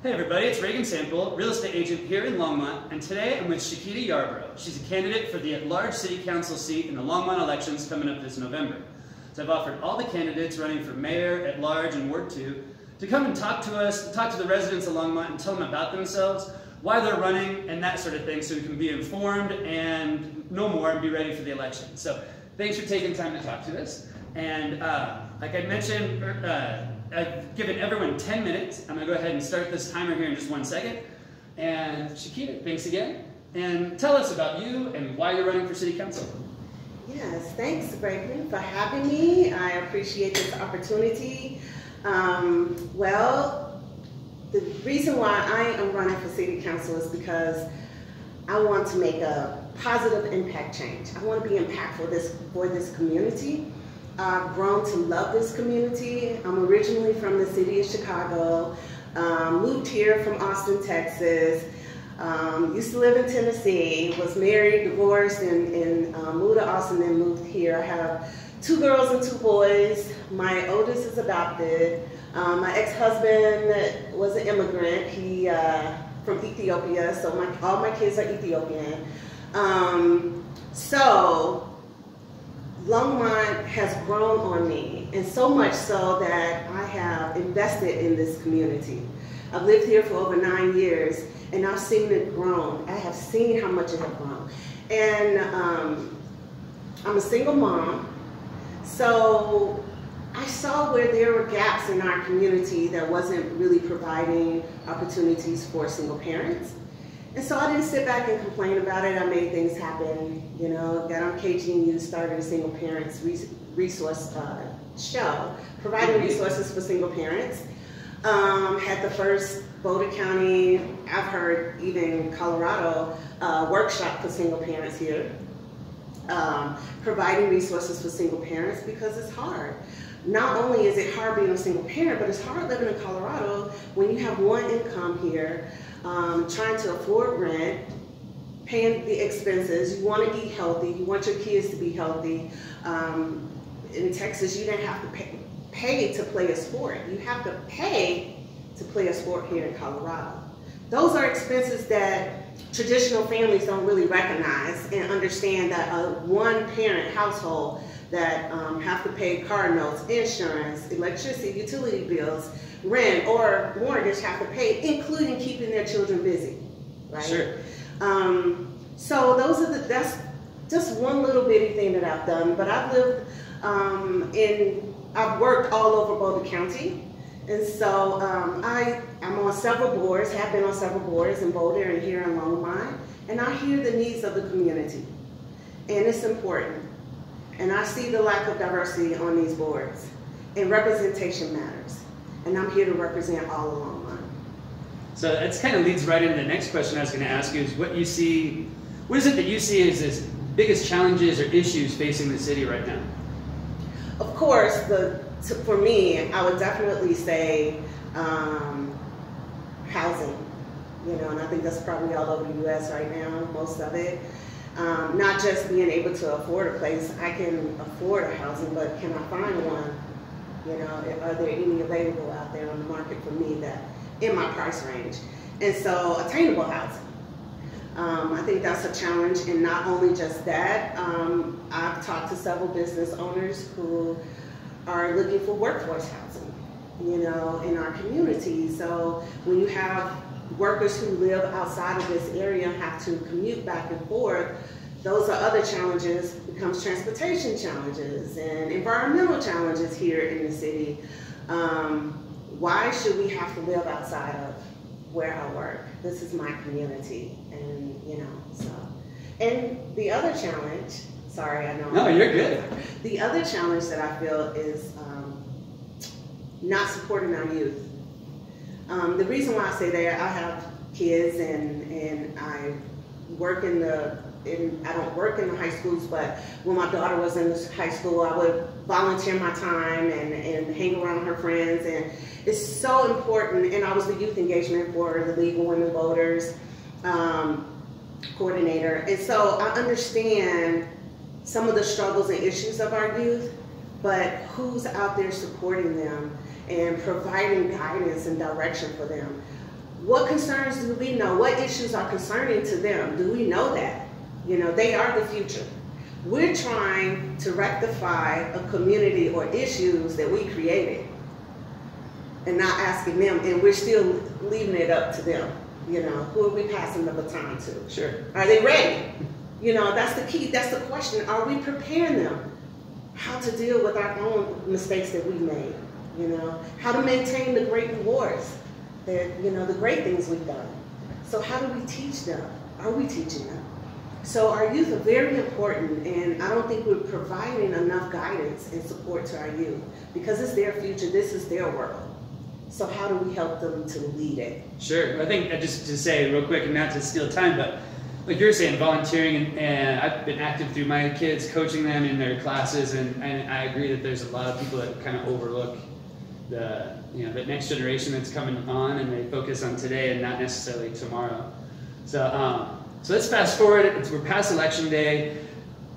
Hey everybody, it's Regan real estate agent here in Longmont, and today I'm with Shiquita Yarbrough. She's a candidate for the at-large city council seat in the Longmont elections coming up this November. So I've offered all the candidates running for mayor, at-large, and Ward 2 to come and talk to us, talk to the residents of Longmont and tell them about themselves, why they're running, and that sort of thing, so we can be informed and know more and be ready for the election. So thanks for taking time to talk to us. And like I mentioned, I've given everyone 10 minutes. I'm going to go ahead and start this timer here in just 1 second. And Shiquita, thanks again. And tell us about you and why you're running for city council. Yes, thanks, Regan, for having me. I appreciate this opportunity. Well, the reason why I am running for city council is because I want to make a positive impact change. I want to be impactful for this community. I've grown to love this community. I'm originally from the city of Chicago, moved here from Austin, Texas, used to live in Tennessee, was married, divorced, and moved to Austin, then moved here. I have 2 girls and 2 boys. My oldest is adopted. My ex-husband was an immigrant. He from Ethiopia, so all my kids are Ethiopian. So Longmont has grown on me, and so much so that I have invested in this community. I've lived here for over 9 years, and I've seen it grow. I have seen how much it has grown. And I'm a single mom, so I saw where there were gaps in our community that wasn't really providing opportunities for single parents. And so I didn't sit back and complain about it. I made things happen, you know, got on KGNU, started a single parents resource show, providing resources for single parents. Had the first Boulder County, I've heard even Colorado, workshop for single parents here. Providing resources for single parents because it's hard. Not only is it hard being a single parent, but it's hard living in Colorado when you have one income here, trying to afford rent, paying the expenses. You want to eat healthy. You want your kids to be healthy. In Texas, you didn't have to pay to play a sport. You have to pay to play a sport here in Colorado. Those are expenses that traditional families don't really recognize and understand that a one-parent household that have to pay car notes, insurance, electricity, utility bills, rent, or mortgage have to pay, including keeping their children busy, right? Sure. So that's just one little bitty thing that I've done, but I've lived I've worked all over Boulder County, and so I'm on several boards, have been on several boards in Boulder and here in Longmont, and I hear the needs of the community, and it's important. And I see the lack of diversity on these boards, and representation matters. And I'm here to represent all of Longmont. So that kind of leads right into the next question I was going to ask you is what is it that you see as the biggest challenges or issues facing the city right now? Of course, for me, I would definitely say housing, you know, and I think that's probably all over the U.S. right now, most of it. Not just being able to afford a place. I can afford a housing, but can I find one? You know, are there any available out there on the market for me that in my price range? And so attainable housing. I think that's a challenge, and not only just that, I've talked to several business owners who are looking for workforce housing, you know, in our community. So when you have workers who live outside of this area and have to commute back and forth, those are other challenges, becomes transportation challenges and environmental challenges here in the city. Why should we have to live outside of where I work? This is my community, and you know, so. And the other challenge, sorry, I know. No, you're good. The other challenge that I feel is not supporting our youth. The reason why I say that, I have kids and I work I don't work in the high schools, but when my daughter was in high school, I would volunteer my time and hang around her friends, and it's so important. And I was the youth engagement for the League of Women Voters coordinator, and so I understand some of the struggles and issues of our youth, but who's out there supporting them and providing guidance and direction for them? What concerns do we know? What issues are concerning to them? Do we know that? You know, they are the future. We're trying to rectify a community or issues that we created and not asking them, and we're still leaving it up to them. You know, who are we passing the baton to? Sure. Are they ready? You know, that's the key. That's the question. Are we preparing them how to deal with our own mistakes that we made? You know, how to maintain the great rewards that, you know, the great things we've done. So how do we teach them? Are we teaching them? So our youth are very important, and I don't think we're providing enough guidance and support to our youth because it's their future. This is their world. So how do we help them to lead it? Sure. I think just to say real quick, and not to steal time, but like you're saying, volunteering, and I've been active through my kids, coaching them in their classes, and I agree that there's a lot of people that kind of overlook the next generation that's coming on, and they focus on today and not necessarily tomorrow. So let's fast forward. We're past election day.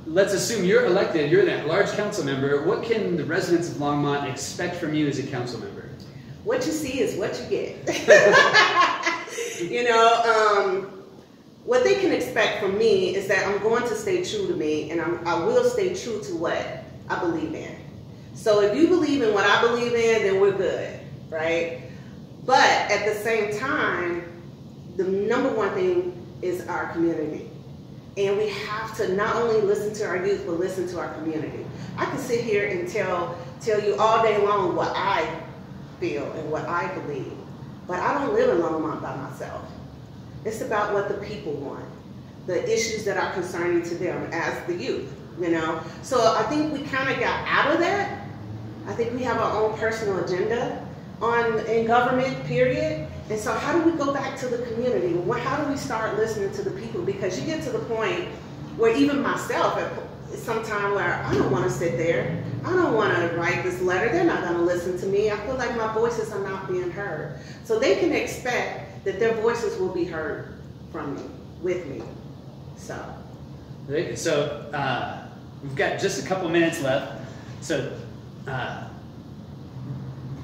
Let's assume you're elected. You're that large council member. What can the residents of Longmont expect from you as a council member? What you see is what you get. You know, what they can expect from me is that I'm going to stay true to me, and I will stay true to what I believe in. So if you believe in what I believe in, then we're good, right? But at the same time, the number one thing is our community. And we have to not only listen to our youth, but listen to our community. I can sit here and tell you all day long what I feel and what I believe, but I don't live in Longmont by myself. It's about what the people want, the issues that are concerning to them as the youth, you know? So I think we kind of got out of that. I think we have our own personal agenda in government, period. And so how do we go back to the community? How do we start listening to the people? Because you get to the point where even myself, sometime where I don't want to sit there. I don't want to write this letter. They're not going to listen to me. I feel like my voices are not being heard. So they can expect that their voices will be heard from me, with me. So we've got just a couple minutes left. So a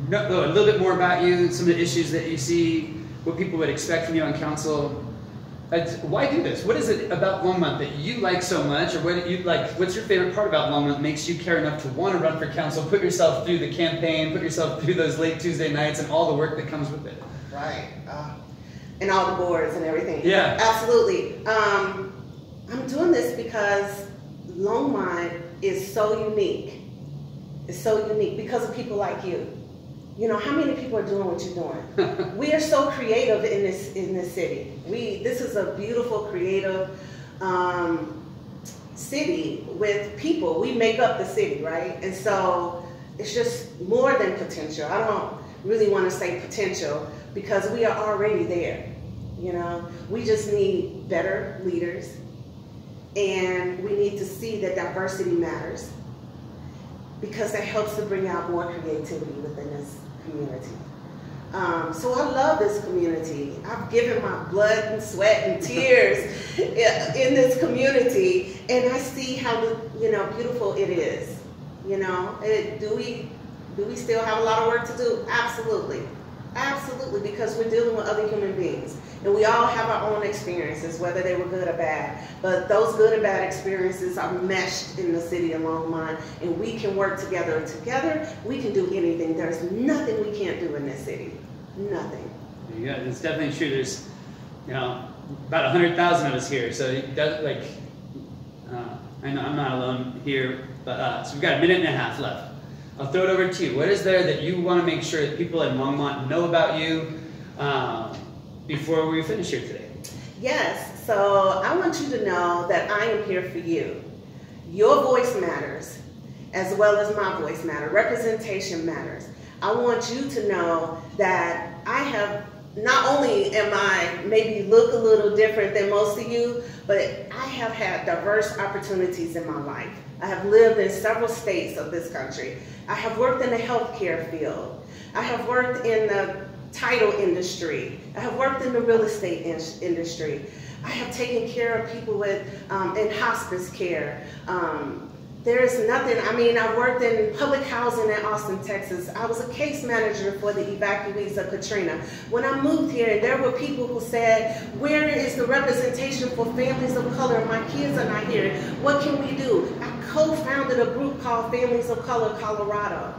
little bit more about you, some of the issues that you see, what people would expect from you on council. Why do this? What is it about Longmont that you like so much, or what you like? What's your favorite part about Longmont that makes you care enough to want to run for council, put yourself through the campaign, put yourself through those late Tuesday nights, and all the work that comes with it? Right, and all the boards and everything. Yeah, absolutely. I'm doing this because Longmont is so unique. It's so unique because of people like you. You know, how many people are doing what you're doing? We are so creative in this city. This is a beautiful, creative city with people. We make up the city, right? And so it's just more than potential. I don't really want to say potential because we are already there. You know, we just need better leaders, and we need to see that diversity matters, because that helps to bring out more creativity within this community. So I love this community. I've given my blood and sweat and tears in this community, and I see how beautiful it is. You know, do we still have a lot of work to do? Absolutely, absolutely, because we're dealing with other human beings, and we all have our own experiences, whether they were good or bad. But those good and bad experiences are meshed in the city of Longmont, and we can work together. And together, we can do anything. There's nothing we can't do in this city. Nothing. Yeah, it's definitely true. There's, about 100,000 of us here, so it does, I know I'm not alone here, but so we've got a minute and a half left. I'll throw it over to you. What is there that you want to make sure that people in Longmont know about you before we finish here today? Yes, so I want you to know that I am here for you. Your voice matters, as well as my voice matters. Representation matters. I want you to know that I have, not only am I maybe look a little different than most of you, but I have had diverse opportunities in my life. I have lived in several states of this country. I have worked in the healthcare field. I have worked in the title industry. I have worked in the real estate industry. I have taken care of people with in hospice care. There's nothing. I mean, I worked in public housing in Austin, Texas. I was a case manager for the evacuees of Katrina. When I moved here, there were people who said, where is the representation for families of color? My kids are not here. What can we do? I co-founded a group called Families of Color Colorado.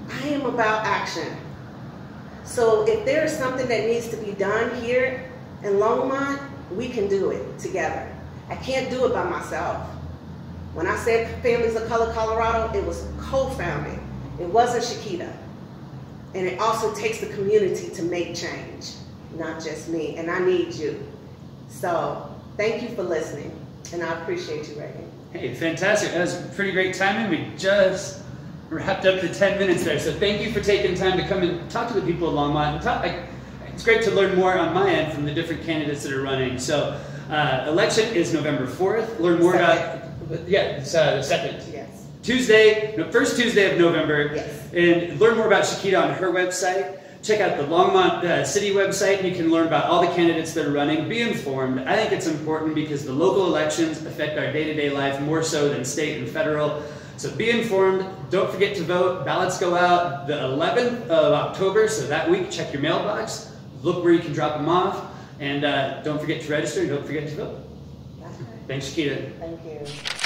I am about action. So if there is something that needs to be done here in Longmont, we can do it together. I can't do it by myself. When I said Families of Color Colorado, it was co-founded. It wasn't Shiquita. And it also takes the community to make change, not just me. And I need you. So thank you for listening. And I appreciate you, Regan. Hey, fantastic. That was pretty great timing. We just wrapped up the 10 minutes there. So thank you for taking time to come and talk to the people of Longmont. It's great to learn more on my end from the different candidates that are running. So election is November 4th. Learn more about... Yeah, it's the 2nd. Yes. First Tuesday of November. Yes. And learn more about Shiquita on her website. Check out the Longmont City website, and you can learn about all the candidates that are running. Be informed. I think it's important because the local elections affect our day-to-day life more so than state and federal. So be informed. Don't forget to vote. Ballots go out the 11th of October, so that week, check your mailbox. Look where you can drop them off. And don't forget to register, and don't forget to vote. That's right. Thanks, Shiquita. Thank you.